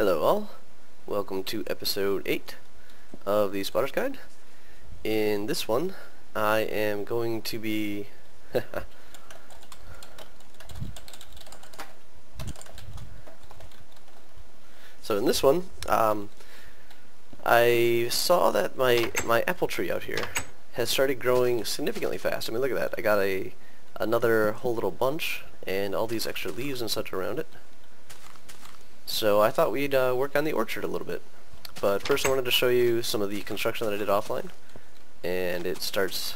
Hello all, welcome to episode 8 of the Spotter's Guide. In this one, I am going to be so in this one, I saw that my apple tree out here has started growing significantly fast. I mean, look at that. I got another whole little bunch and all these extra leaves and such around it. So I thought we'd work on the orchard a little bit. But first I wanted to show you some of the construction that I did offline. And it starts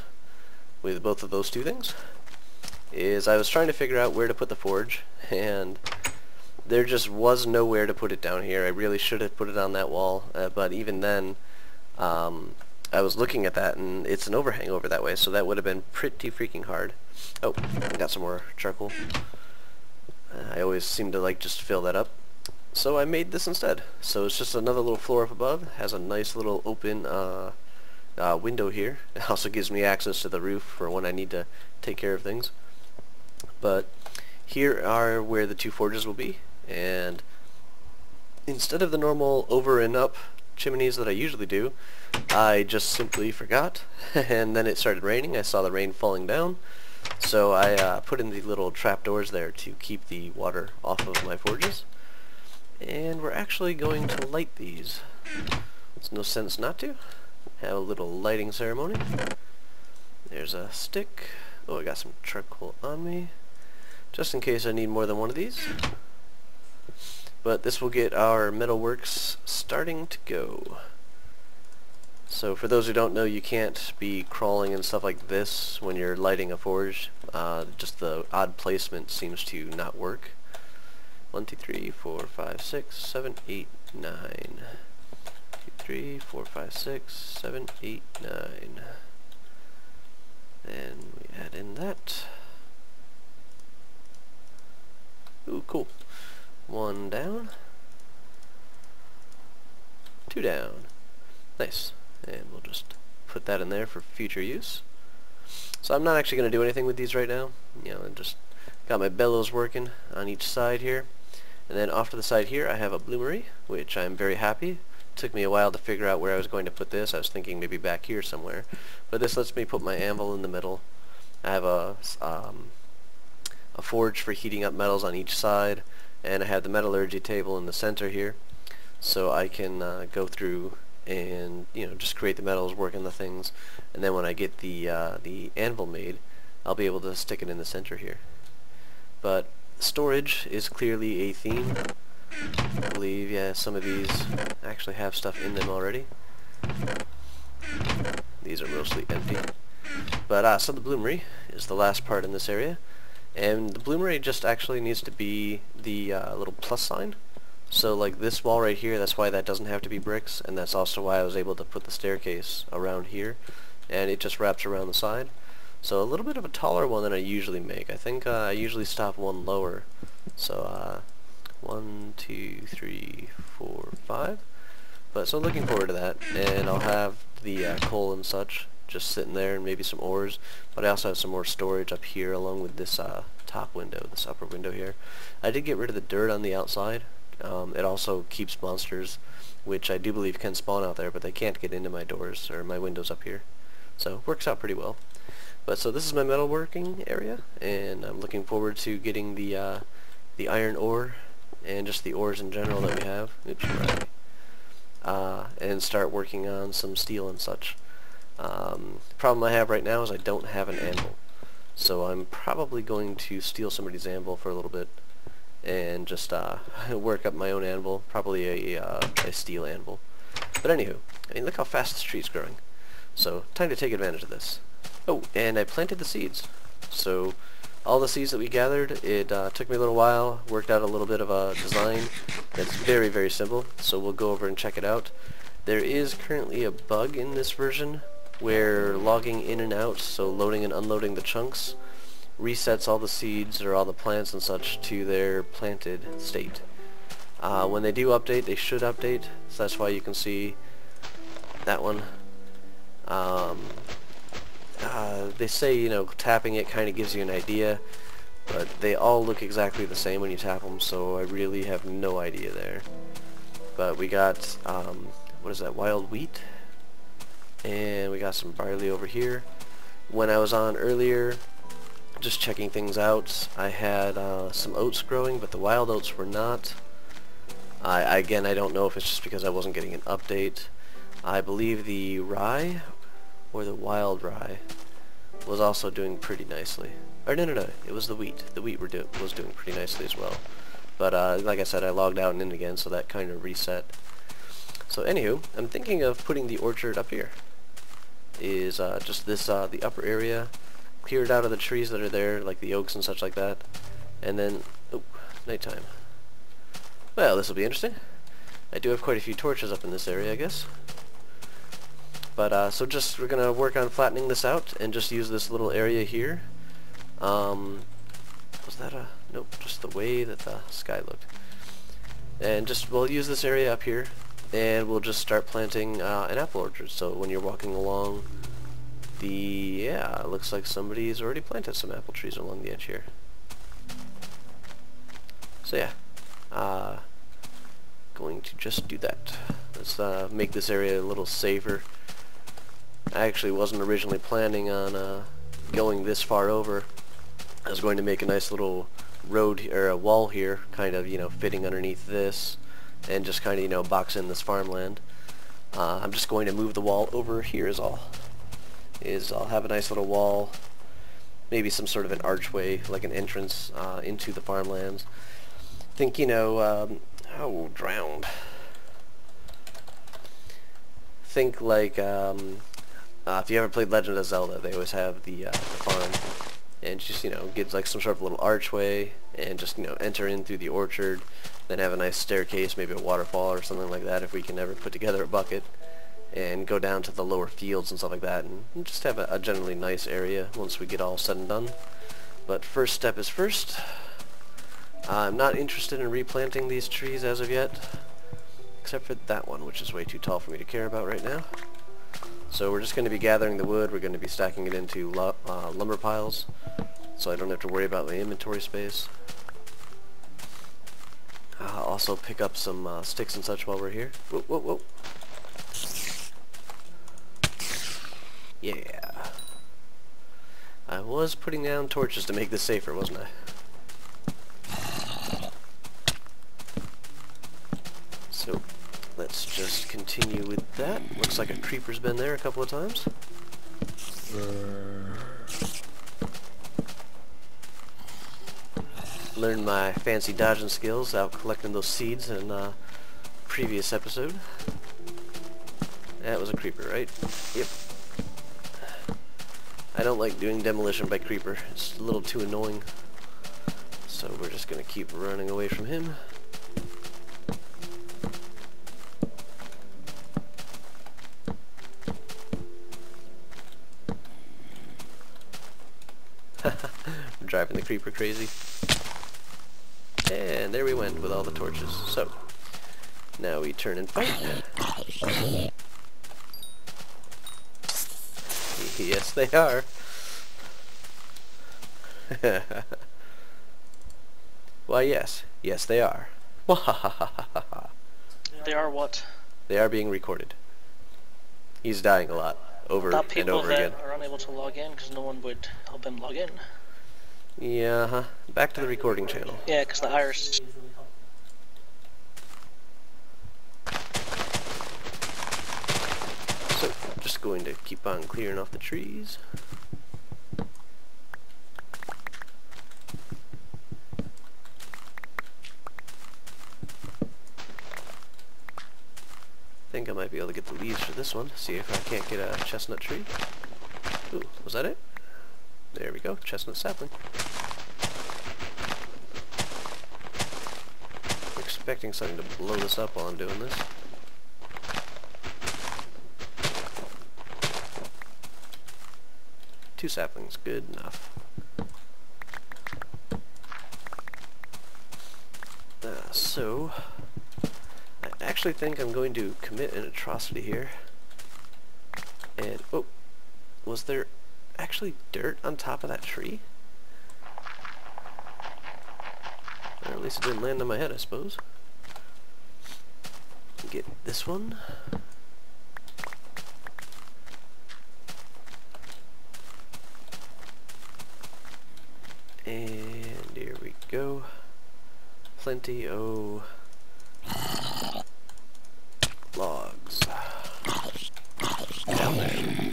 with both of those two things. I was trying to figure out where to put the forge, and there just was nowhere to put it down here. I really should have put it on that wall, but even then I was looking at that and it's an overhang over that way, so that would have been pretty freaking hard. Oh, I got some more charcoal. I always seem to like just fill that up. So I made this instead. So it's just another little floor up above. It has a nice little open window here. It also gives me access to the roof for when I need to take care of things. But here are where the two forges will be. And instead of the normal over and up chimneys that I usually do, I just simply forgot. And then it started raining. I saw the rain falling down. So I put in the little trapdoors there to keep the water off of my forges. And we're actually going to light these. There's no sense not to. Have a little lighting ceremony. There's a stick. Oh, I got some charcoal on me, just in case I need more than one of these. But this will get our metalworks starting to go. So for those who don't know, you can't be crawling and stuff like this when you're lighting a forge. Just the odd placement seems to not work. 1, 2, 3, 4, 5, 6, 7, 8, 9. 2, 3, 4, 5, 6, 7, 8, 9. And we add in that. Ooh, cool. 1 down. 2 down. Nice. And we'll just put that in there for future use. So I'm not actually going to do anything with these right now. You know, I just got my bellows working on each side here. And then off to the side here I have a bloomery, which I'm very happy. It took me a while to figure out where I was going to put this. I was thinking maybe back here somewhere. But this lets me put my anvil in the middle. I have a forge for heating up metals on each side, and I have the metallurgy table in the center here. So I can go through and just create the metals, work on the things, and then when I get the anvil made, I'll be able to stick it in the center here. But storage is clearly a theme. I believe, yeah, some of these actually have stuff in them already. These are mostly empty. But so the bloomery is the last part in this area, and the bloomery just actually needs to be the little plus sign. So like this wall right here, that's why that doesn't have to be bricks, and that's also why I was able to put the staircase around here, and it just wraps around the side. So a little bit of a taller one than I usually make. I think I usually stop one lower. So 1, 2, 3, 4, 5. But so looking forward to that, and I'll have the coal and such just sitting there, and maybe some ores. But I also have some more storage up here along with this top window, this upper window here. I did get rid of the dirt on the outside. It also keeps monsters, which I do believe can spawn out there, but they can't get into my doors or my windows up here. So it works out pretty well. But so this is my metalworking area, and I'm looking forward to getting the iron ore and just the ores in general that we have. Oops, right. And start working on some steel and such. The problem I have right now is I don't have an anvil, so I'm probably going to steal somebody's anvil for a little bit and just work up my own anvil, probably a steel anvil. But anywho, I mean, look how fast this tree's growing. So time to take advantage of this. Oh, and I planted the seeds. So all the seeds that we gathered, it took me a little while, worked out a little bit of a design that's very, very simple, so we'll go over and check it out. There is currently a bug in this version where logging in and out, so loading and unloading the chunks, resets all the seeds or all the plants and such to their planted state. When they do update, they should update, so that's why you can see that one. They say, tapping it kind of gives you an idea, but they all look exactly the same when you tap them, so I really have no idea there. But we got, what is that, wild wheat? And we got some barley over here. When I was on earlier, just checking things out, I had some oats growing, but the wild oats were not. Again, I don't know if it's just because I wasn't getting an update. I believe the rye, or the wild rye, was also doing pretty nicely. Or no, it was the wheat. The wheat was doing pretty nicely as well. But like I said, I logged out and in again, so that kind of reset. So anywho, I'm thinking of putting the orchard up here. Is just this, the upper area, cleared out of the trees that are there, like the oaks and such like that. And then, oh, nighttime. Well, this will be interesting. I do have quite a few torches up in this area, I guess. But, so just, we're gonna work on flattening this out and just use this little area here. Was that a, nope, just the way that the sky looked. And just, we'll use this area up here, and we'll just start planting an apple orchard. So when you're walking along yeah, it looks like somebody's already planted some apple trees along the edge here. So yeah, going to just do that. Let's make this area a little safer. I actually wasn't originally planning on going this far over. I was going to make a nice little road or a wall here, kind of, you know, fitting underneath this, and just kind of, you know, box in this farmland. I'm just going to move the wall over here is all. I'll have a nice little wall, maybe some sort of an archway, like an entrance into the farmlands. Think, you know, oh, drowned. Think like, if you ever played Legend of Zelda, they always have the farm, and just, you know, get like some sort of little archway, and just, you know, enter in through the orchard, then have a nice staircase, maybe a waterfall or something like that if we can ever put together a bucket, and go down to the lower fields and stuff like that, and just have a generally nice area once we get all said and done. But first step is first. I'm not interested in replanting these trees as of yet, except for that one, which is way too tall for me to care about right now. So we're just going to be gathering the wood. We're going to be stacking it into lumber piles, so I don't have to worry about my inventory space. Also pick up some sticks and such while we're here. Whoa, whoa, whoa. Yeah. I was putting down torches to make this safer, wasn't I? So, let's just continue with that. Looks like a creeper's been there a couple of times. Learned my fancy dodging skills out collecting those seeds in previous episode. That was a creeper, right? Yep. I don't like doing demolition by creeper. It's a little too annoying. So we're just gonna keep running away from him. Driving the creeper crazy. And there we went with all the torches. So, now we turn and fight. Yes, they are. Why, yes. Yes, they are. They are what? They are being recorded. He's dying a lot. Over and over again. People that are unable to log in because no one would help him log in. Yeah, back to the recording channel. Yeah, because the iris. So, just going to keep on clearing off the trees. I think I might be able to get the leaves for this one. See if I can't get a chestnut tree. Ooh, was that it? There we go, chestnut sapling. I'm expecting something to blow this up while I'm doing this. Two saplings, good enough. So, I actually think I'm going to commit an atrocity here. And, oh, was there actually dirt on top of that tree? Or at least it didn't land on my head, I suppose. get this one. And here we go. Plenty of logs down there.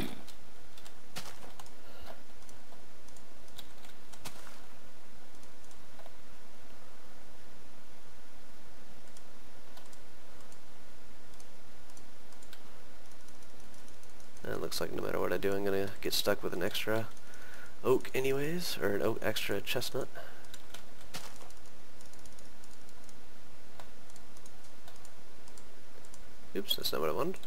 It looks like no matter what I do, I'm gonna get stuck with an extra oak anyways, or an extra chestnut. Oops, that's not what I wanted.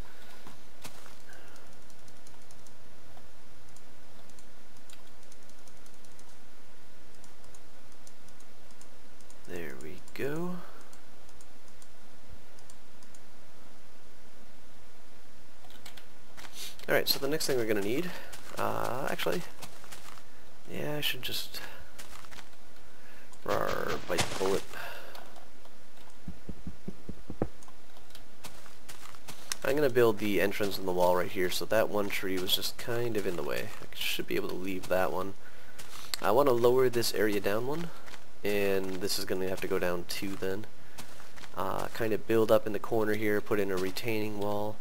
There we go. Alright, so the next thing we're going to need, actually, yeah, I should just bite the bullet. I'm going to build the entrance in the wall right here, so that one tree was just kind of in the way. I should be able to leave that one. I want to lower this area down one, and this is going to have to go down 2 then. Kind of build up in the corner here, put in a retaining wall.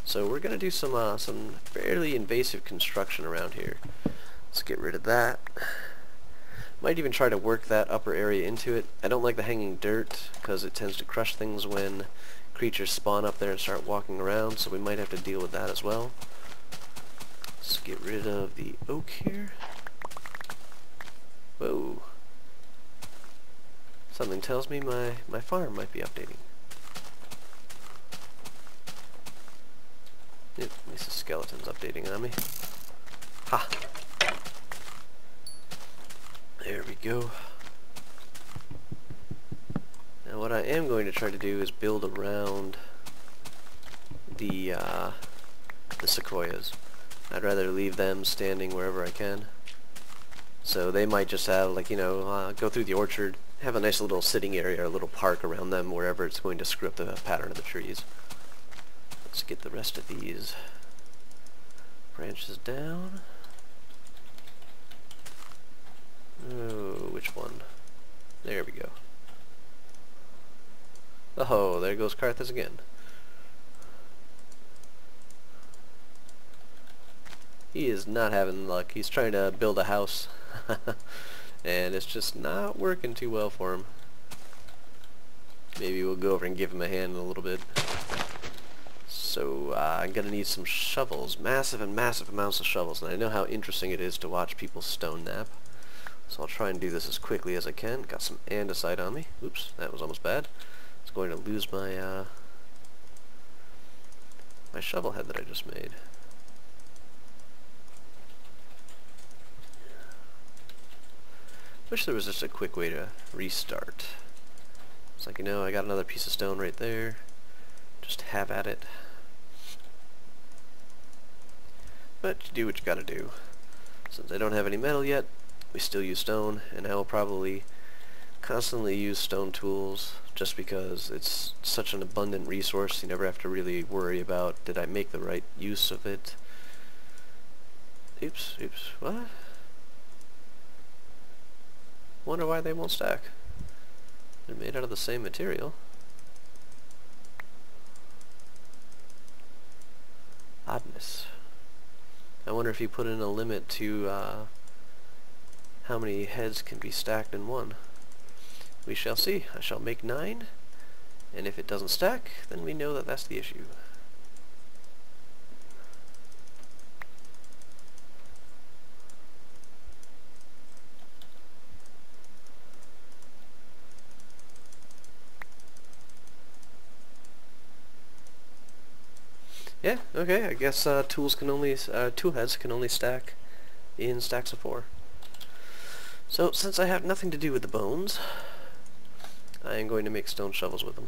So we're going to do some fairly invasive construction around here. Let's get rid of that. Might even try to work that upper area into it. I don't like the hanging dirt because it tends to crush things when creatures spawn up there and start walking around, so we might have to deal with that as well. Let's get rid of the oak here. Whoa. Something tells me my farm might be updating. Yep, at least the skeleton's updating on me. Ha! There we go. Now what I am going to try to do is build around the sequoias. I'd rather leave them standing wherever I can. So they might just have, like, you know, go through the orchard, have a nice little sitting area or a little park around them wherever it's going to screw up the pattern of the trees. Let's get the rest of these branches down. Oh, which one? There we go. Oh, there goes Carthus again. He is not having luck. He's trying to build a house. And it's just not working too well for him. Maybe we'll go over and give him a hand in a little bit. So I'm going to need some shovels, massive amounts of shovels, and I know how interesting it is to watch people stone nap. So I'll try and do this as quickly as I can. Got some andesite on me. Oops, that was almost bad. I was going to lose my my shovel head that I just made. Wish there was just a quick way to restart. It's like, you know, I got another piece of stone right there. Just have at it. But you do what you gotta do. Since I don't have any metal yet, we still use stone, and I will probably constantly use stone tools just because it's such an abundant resource. You never have to really worry about, did I make the right use of it? Oops, what? Wonder why they won't stack. They're made out of the same material. Oddness. I wonder if you put in a limit to how many heads can be stacked in one. We shall see. I shall make 9, and if it doesn't stack, then we know that that's the issue. Yeah, okay, I guess tool heads can only stack in stacks of 4. So, since I have nothing to do with the bones, I am going to make stone shovels with them.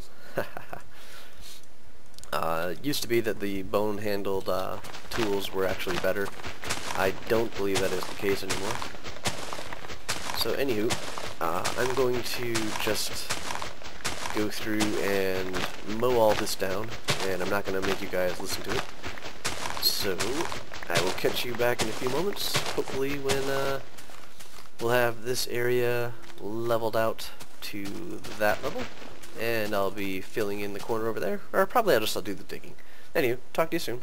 It used to be that the bone-handled tools were actually better. I don't believe that is the case anymore. So, anywho, I'm going to just go through and mow all this down, and I'm not going to make you guys listen to it. So, I will catch you back in a few moments, hopefully when we'll have this area leveled out to that level, and I'll be filling in the corner over there, or probably I'll do the digging. Anyway, talk to you soon.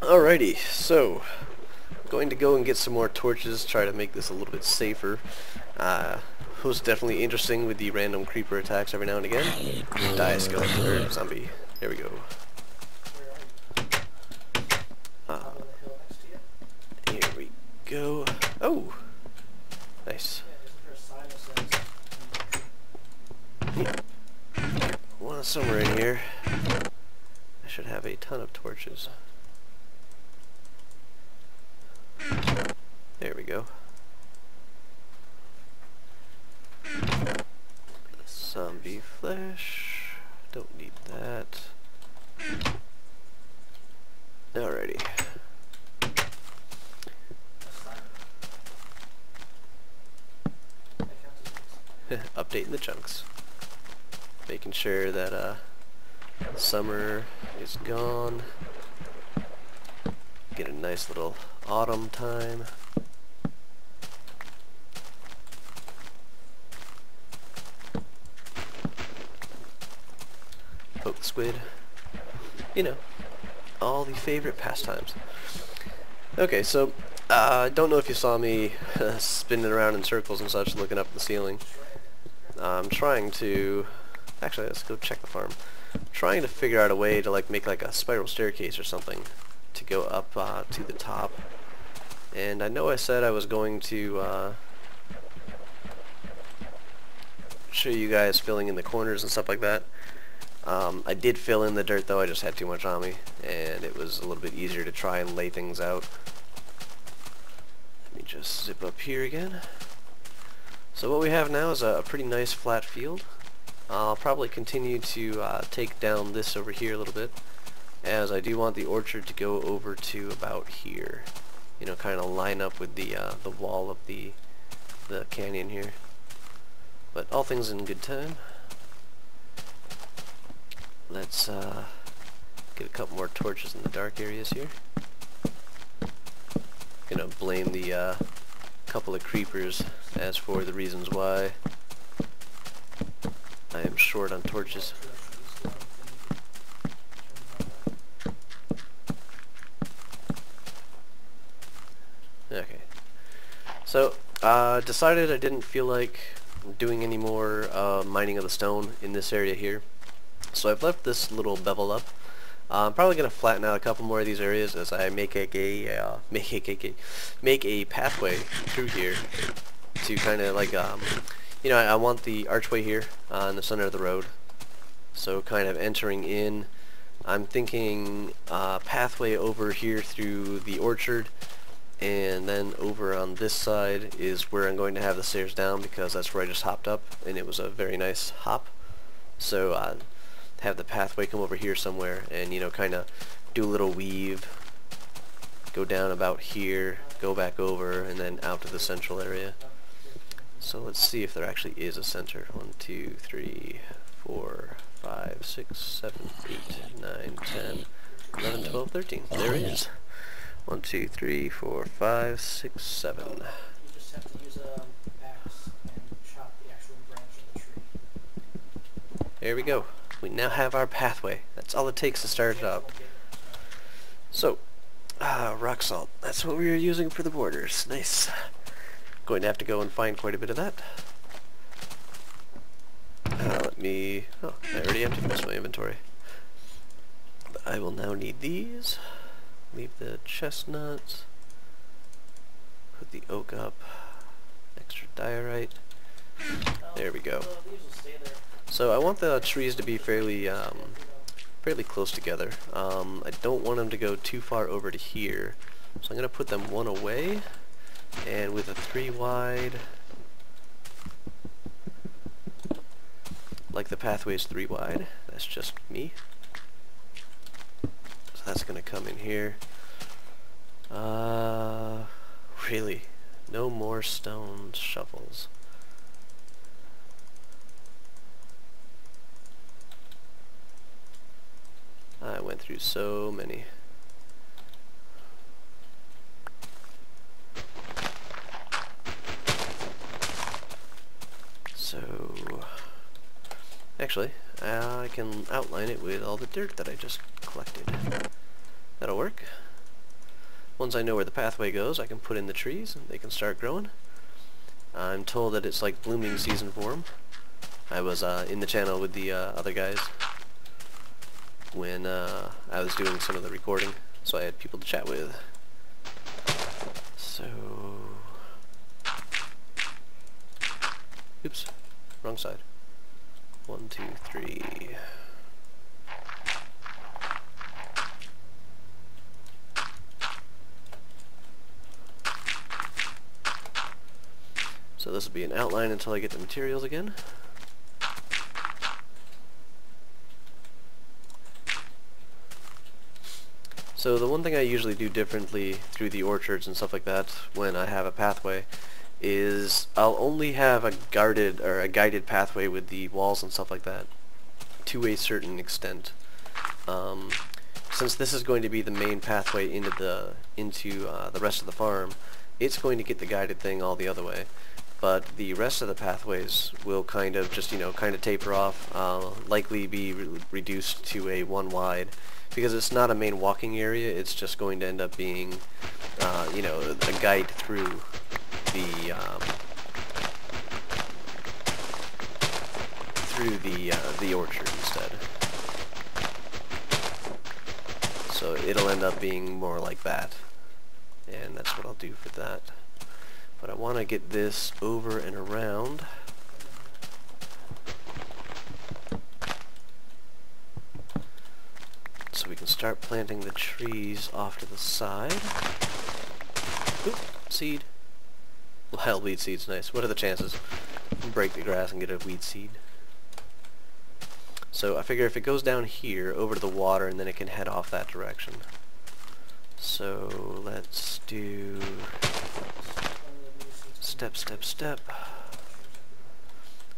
Alrighty, so going to go and get some more torches, try to make this a little bit safer. Was definitely interesting with the random creeper attacks every now and again. Die skeleton or zombie. There we go. Here we go. Oh, nice. Well, somewhere in here, I should have a ton of torches. There we go. Zombie flesh. Don't need that. Alrighty. Updating the chunks. Making sure that summer is gone. Get a nice little autumn time. Poke the squid. You know, all the favorite pastimes. Okay, so I don't know if you saw me spinning around in circles and such, looking up at the ceiling. I'm trying to... Actually, let's go check the farm. I'm trying to figure out a way to make like a spiral staircase or something to go up to the top. And I know I said I was going to show you guys filling in the corners and stuff like that. I did fill in the dirt though, I just had too much on me, and it was a little bit easier to try and lay things out. Let me just zip up here again. So what we have now is a pretty nice flat field. I'll probably continue to take down this over here a little bit, as I do want the orchard to go over to about here. You know, kind of line up with the wall of the canyon here. But all things in good time. Let's get a couple more torches in the dark areas here. Gonna blame the couple of creepers as for the reasons why I am short on torches. Okay. So, decided I didn't feel like doing any more mining of the stone in this area here. So I've left this little bevel up. I'm probably going to flatten out a couple more of these areas as I make a pathway through here to kind of like, you know, I want the archway here in the center of the road. So kind of entering in, I'm thinking pathway over here through the orchard, and then over on this side is where I'm going to have the stairs down, because that's where I just hopped up and it was a very nice hop. So have the pathway come over here somewhere and, you know, kind of do a little weave, go down about here, go back over, and then out to the central area. So let's see if there actually is a center. 1, 2, 3, 4, 5, 6, 7, 8, 9, 10, 11, 12, 13. There it is. 1, 2, 3, 4, 5, 6, 7. You just have to use an axe and chop the actual branch of the tree. There we go. We now have our pathway. That's all it takes to start it out. So, rock salt. That's what we were using for the borders. Nice. Going to have to go and find quite a bit of that. Let me... Oh, I already emptied most of my inventory. But I will now need these. Leave the chestnuts. Put the oak up. Extra diorite. There we go. So I want the trees to be fairly close together. I don't want them to go too far over to here, so I'm going to put them one away, and with a 3 wide, like the pathway is 3 wide, that's just me. So that's going to come in here. Really, no more stone shovels. I went through so many. So, actually, I can outline it with all the dirt that I just collected. That'll work. once I know where the pathway goes, I can put in the trees and they can start growing. I'm told that it's like blooming season for them. I was in the channel with the other guys when I was doing some of the recording, so I had people to chat with. So, oops, wrong side. 1, 2, 3. So this will be an outline until I get the materials again. So the one thing I usually do differently through the orchards and stuff like that when I have a pathway is I'll only have a guarded or a guided pathway with the walls and stuff like that to a certain extent. Since this is going to be the main pathway into the rest of the farm, it's going to get the guided thing all the other way. But the rest of the pathways will kind of just, kind of taper off, likely be reduced to a 1 wide, because it's not a main walking area. It's just going to end up being, a guide through the orchard instead. So it'll end up being more like that, and that's what I'll do for that. But I want to get this over and around. So we can start planting the trees off to the side. Oop, seed. Wild weed seed's nice. What are the chances? Break the grass and get a weed seed. So I figure if it goes down here over to the water, and then it can head off that direction. So let's do step, step, step.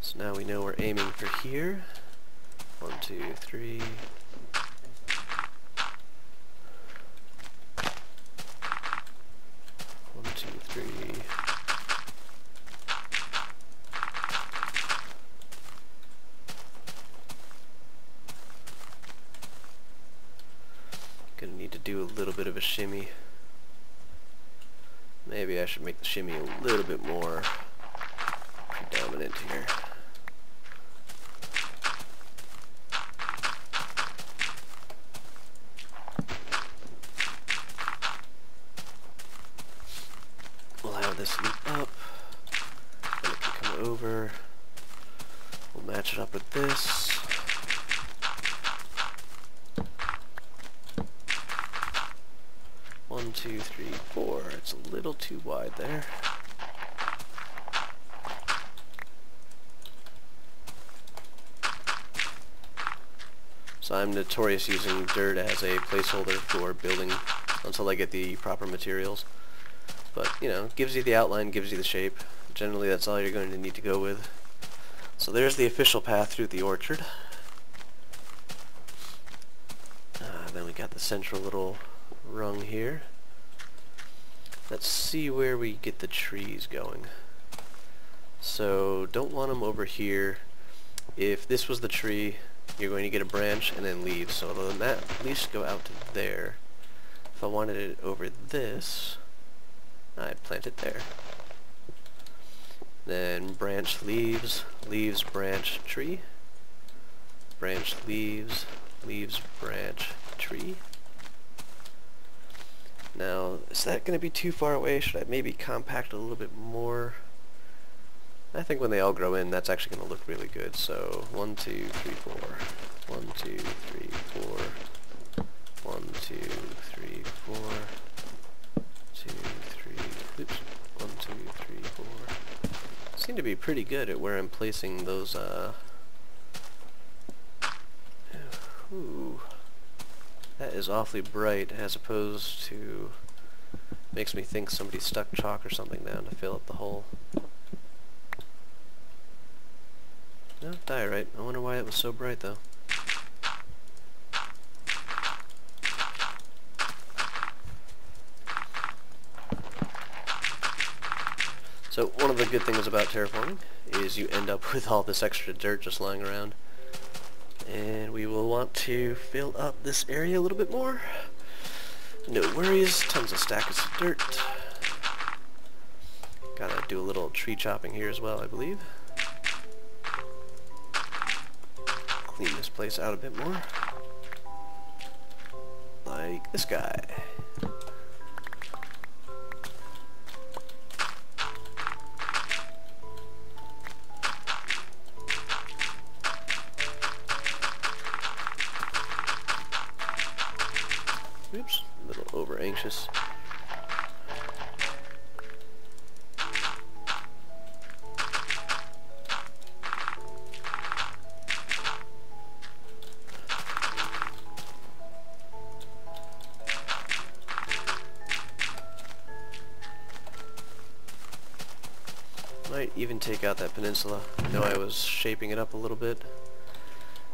So now we know we're aiming for here. 1, 2, 3. 1, 2, 3. Gonna need to do a little bit of a shimmy. Maybe I should make the shimmy a little bit more predominant here. We'll have this loop up, and it can come over. We'll match it up with this. One, 2, 3, 4. It's a little too wide there. So I'm notorious using dirt as a placeholder for building until I get the proper materials. But, gives you the outline, gives you the shape. Generally that's all you're going to need to go with. So there's the official path through the orchard. Then we got the central little rung here. Let's see where we get the trees going. So don't want them over here. If this was the tree, you're going to get a branch and then leaves, so it'll at least go out to there. If I wanted it over this, I'd plant it there. Then branch, leaves, leaves, branch, tree. Branch, leaves, leaves, branch, tree. Now, is that going to be too far away? Should I maybe compact it a little bit more? I think when they all grow in, that's actually going to look really good. So, 1, 2, 3, 4. 1, 2, 3, 4. 1, 2, 3, 4. 2, 3. Oops. 1, 2, 3, 4. Seem to be pretty good at where I'm placing those, Ooh. That is awfully bright, as opposed to... makes me think somebody stuck chalk or something down to fill up the hole. No, diorite. I wonder why it was so bright, though. So, one of the good things about terraforming is you end up with all this extra dirt just lying around. And we will want to fill up this area a little bit more. No worries, tons of stacks of dirt. Gotta do a little tree chopping here as well, I believe. Clean this place out a bit more. Like this guy. Oops, a little over anxious. Might even take out that peninsula. I know I was shaping it up a little bit.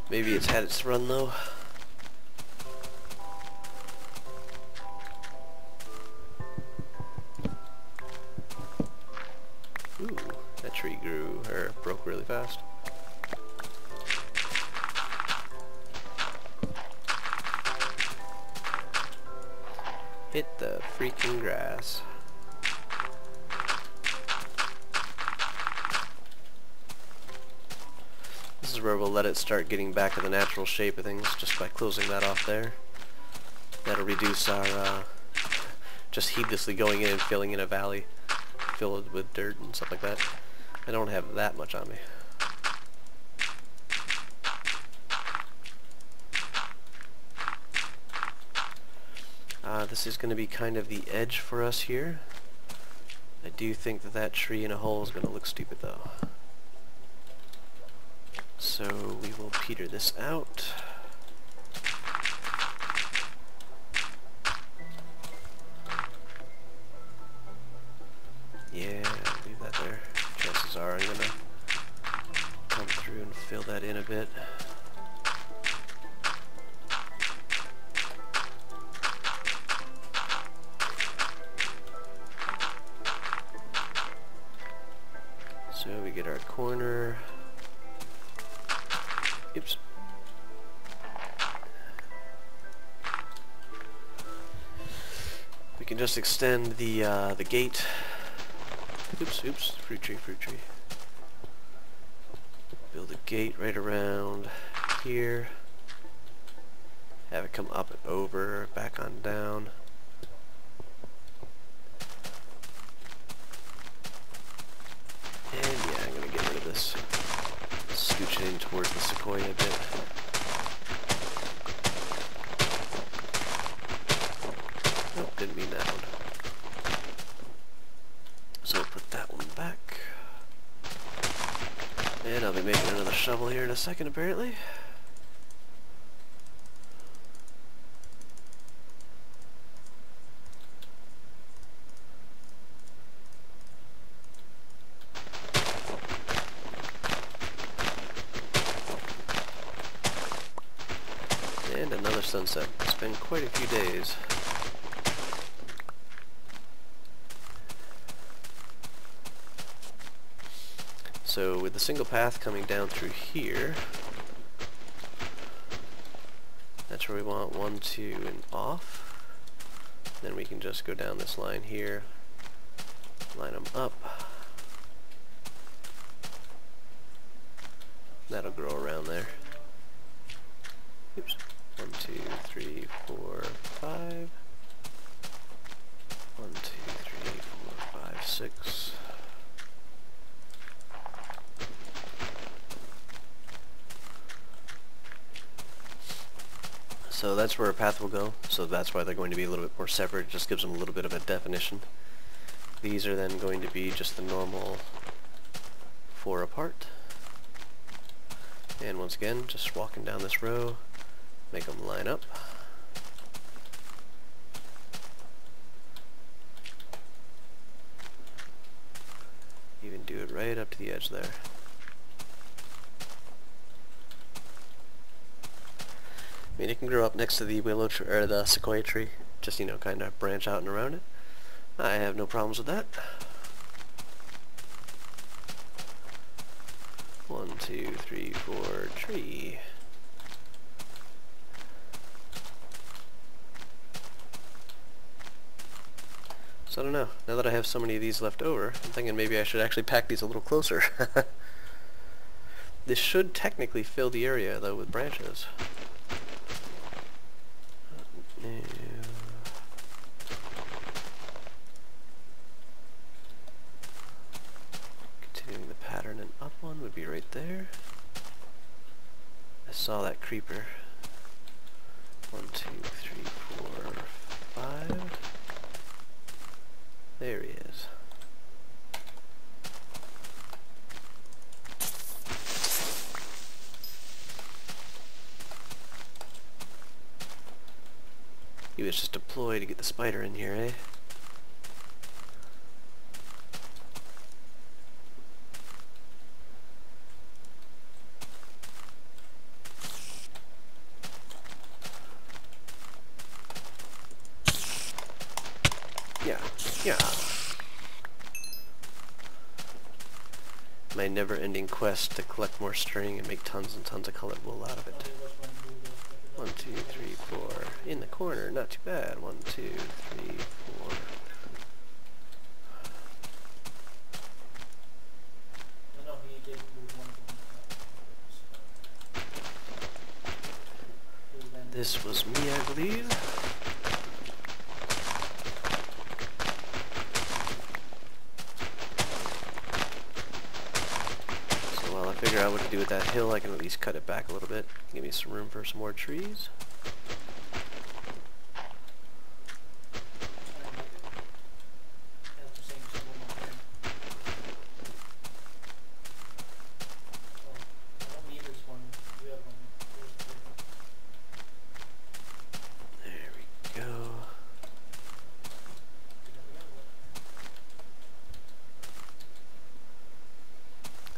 Maybe it's had its run though. Ooh, that tree broke really fast. Hit the freaking grass. This is where we'll let it start getting back to the natural shape of things, just by closing that off there. That'll reduce our just heedlessly going in and filling in a valley filled with dirt and stuff like that. I don't have that much on me. This is going to be kind of the edge for us here. I do think that that tree in a hole is going to look stupid though. So we will peter this out. Yeah, leave that there. Chances are I'm gonna come through and fill that in a bit. So we get our corner. Oops. We can just extend the gate. Oops, fruit tree. Build a gate right around here. Have it come up and over, back on down. And yeah, I'm gonna get rid of this. Scooch it in towards the sequoia a bit. Nope, didn't mean that one. So we'll put that one back. And I'll be making another shovel here in a second, apparently. And another sunset. It's been quite a few days. So with the single path coming down through here, that's where we want 1, 2, and off. Then we can just go down this line here, line them up. That'll grow around there. Oops. 1, 2, 3, 4, 5. 1, 2, 3, 4, 5, 6. So that's where our path will go. So that's why they're going to be a little bit more separate. It just gives them a little bit of a definition. These are then going to be just the normal 4 apart. And once again, just walking down this row, make them line up. Even do it right up to the edge there. I mean, it can grow up next to the willow tree, or the sequoia tree, just, you know, kind of branch out and around it. I have no problems with that. 1, 2, 3, 4, tree. So I don't know. Now that I have so many of these left over, I'm thinking maybe I should actually pack these a little closer. This should technically fill the area, though, with branches. No. Continuing the pattern, and up one would be right there. I saw that creeper. 1, 2, 3, 4, 5. There he is. He was just a ploy to get the spider in here, eh? Yeah. My never-ending quest to collect more string and make tons and tons of colored wool out of it. 1, 2, 3, 4. In the corner, not too bad. 1, 2, 3, 4. No, he did move one of them. This was me, I believe. So while I figure out what to do with that hill, I can at least cut it back a little bit. Give me some room for some more trees.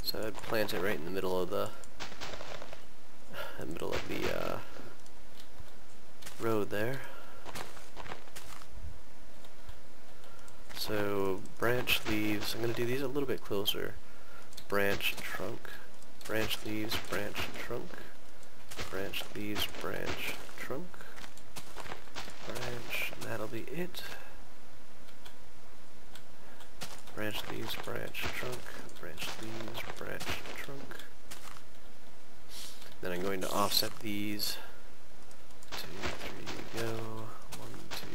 So I'd plant it right in the middle of the road there. So branch leaves, I'm going to do these a little bit closer. Branch, trunk, branch leaves, branch, trunk, branch leaves, branch, trunk, branch, and that'll be it. Branch leaves, branch, trunk, branch leaves, branch, trunk. Then I'm going to offset these. 2, 3, go. 1, 2,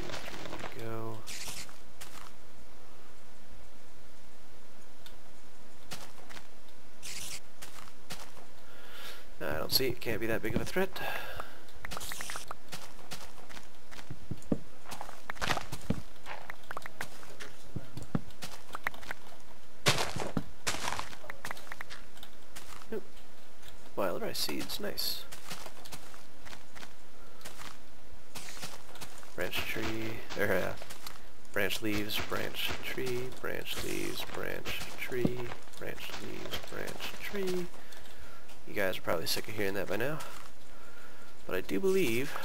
3, go. I don't see it. Can't be that big of a threat. Wild rice seeds, nice. Branch tree, branch leaves, branch tree, branch leaves, branch tree, branch leaves, branch tree. You guys are probably sick of hearing that by now, but I do believe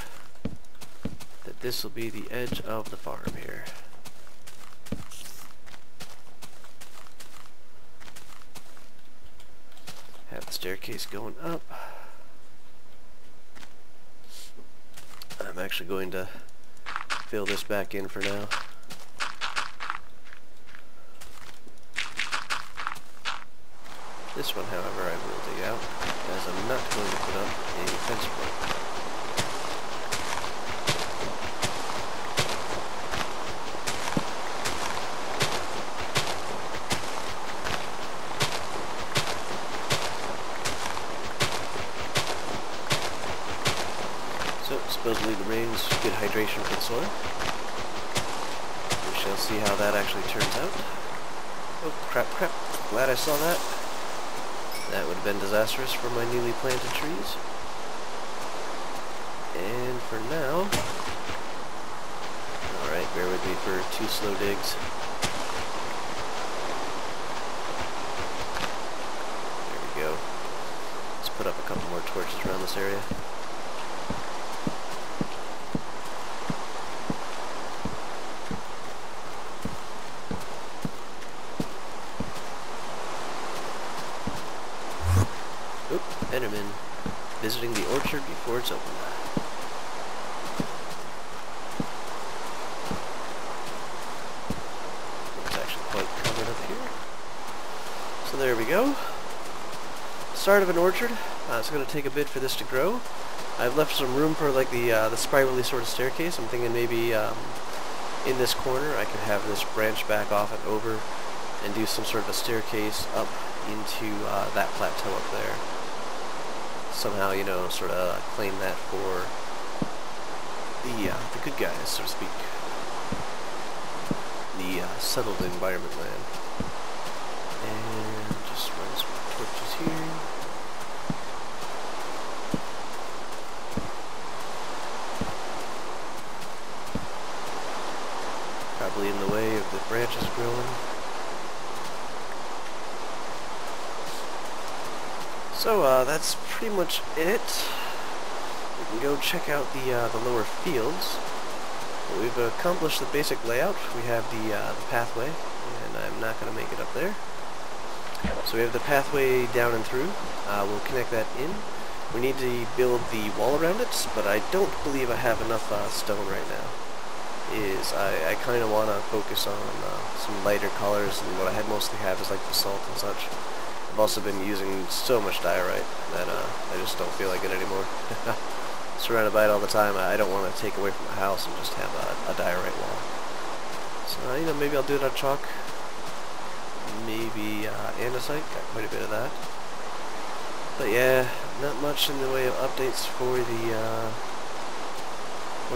that this will be the edge of the farm here. Have the staircase going up. I'm actually going to fill this back in for now. This one, however, I will dig out, as I'm not going to put up a fence post. So, supposedly the rain's good hydration for the soil. We shall see how that actually turns out. Oh, crap. Glad I saw that. That would have been disastrous for my newly planted trees. And for now... Alright, bear with me for 2 slow digs. There we go. Let's put up a couple more torches around this area. Enderman visiting the orchard before it's open. here. So there we go. Start of an orchard. It's going to take a bit for this to grow. I've left some room for like the spirally sort of staircase. I'm thinking maybe in this corner I could have this branch back off and over and do some sort of a staircase up into that plateau up there. Somehow, you know, sort of claim that for the good guys, so to speak. The settled environment land. And just run some torches here. Probably in the way of the branches growing. So that's pretty much it. We can go check out the lower fields. We've accomplished the basic layout. We have the pathway, and I'm not going to make it up there. So we have the pathway down and through. We'll connect that in. We need to build the wall around it, but I don't believe I have enough stone right now. I kind of want to focus on some lighter colors, and what I mostly have is like basalt and such. I've also been using so much diorite that I just don't feel like it anymore. Surrounded by it all the time, I don't want to take away from the house and just have a diorite wall. So, you know, maybe I'll do it on chalk. Maybe andesite, got quite a bit of that. But yeah, not much in the way of updates for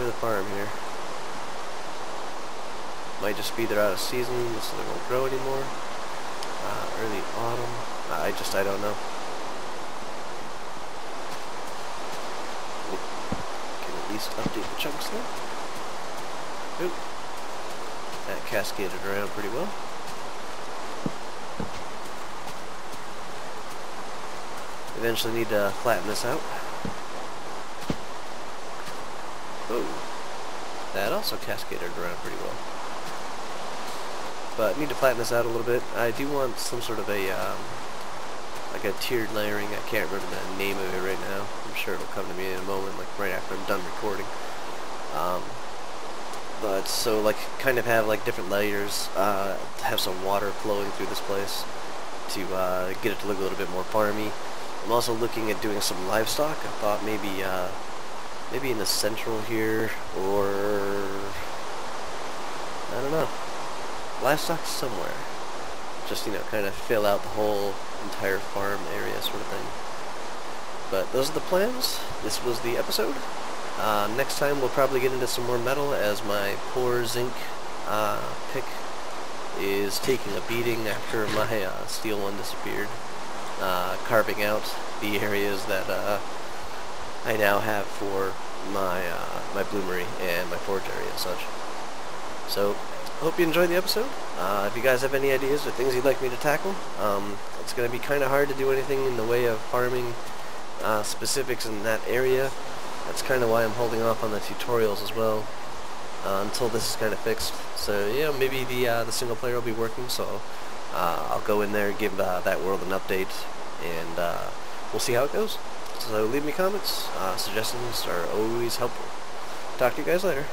the farm here. Might just be they're out of season, so they won't grow anymore. Early autumn, I don't know. Can at least update the chunks there. Oop. That cascaded around pretty well. Eventually need to flatten this out. Oh, that also cascaded around pretty well. But I need to flatten this out a little bit. I do want some sort of a like a tiered layering. I can't remember the name of it right now. I'm sure it'll come to me in a moment, like right after I'm done recording. But so like kind of have like different layers, have some water flowing through this place to get it to look a little bit more farmy. I'm also looking at doing some livestock. I thought maybe in the central here, or I don't know, livestock somewhere. Just, you know, kind of fill out the whole entire farm area sort of thing. But those are the plans. This was the episode. Next time we'll probably get into some more metal, as my poor zinc pick is taking a beating after my steel one disappeared. Carving out the areas that I now have for my my bloomery and my forge area and such. So, hope you enjoyed the episode. If you guys have any ideas or things you'd like me to tackle, it's going to be kind of hard to do anything in the way of farming specifics in that area. That's kind of why I'm holding off on the tutorials as well until this is kind of fixed. So yeah, maybe the single player will be working, so I'll go in there, give that world an update, and we'll see how it goes. So leave me comments. Suggestions are always helpful. Talk to you guys later.